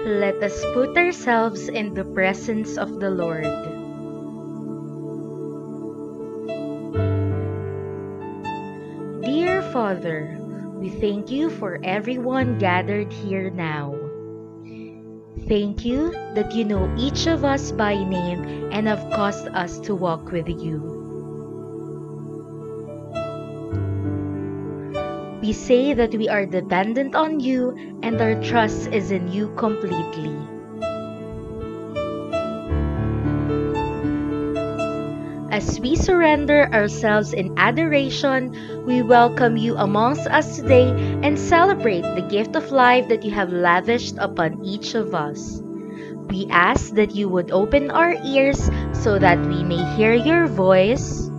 Let us put ourselves in the presence of the Lord. Dear Father, we thank you for everyone gathered here now. Thank you that you know each of us by name and have caused us to walk with you. We say that we are dependent on you and our trust is in you completely. As we surrender ourselves in adoration, we welcome you amongst us today and celebrate the gift of life that you have lavished upon each of us. We ask that you would open our ears so that we may hear your voice,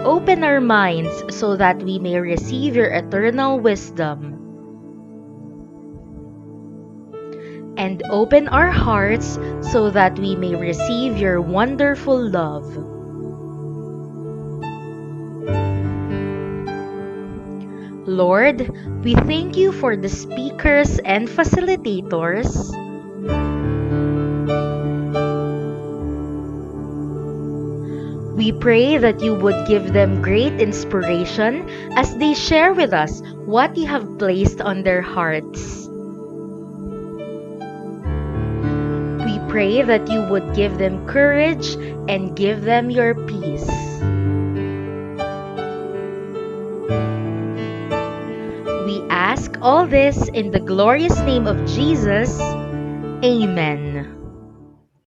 open our minds so that we may receive your eternal wisdom, and open our hearts so that we may receive your wonderful love. Lord, we thank you for the speakers and facilitators. We pray that you would give them great inspiration as they share with us what you have placed on their hearts. We pray that you would give them courage and give them your peace. We ask all this in the glorious name of Jesus. Amen.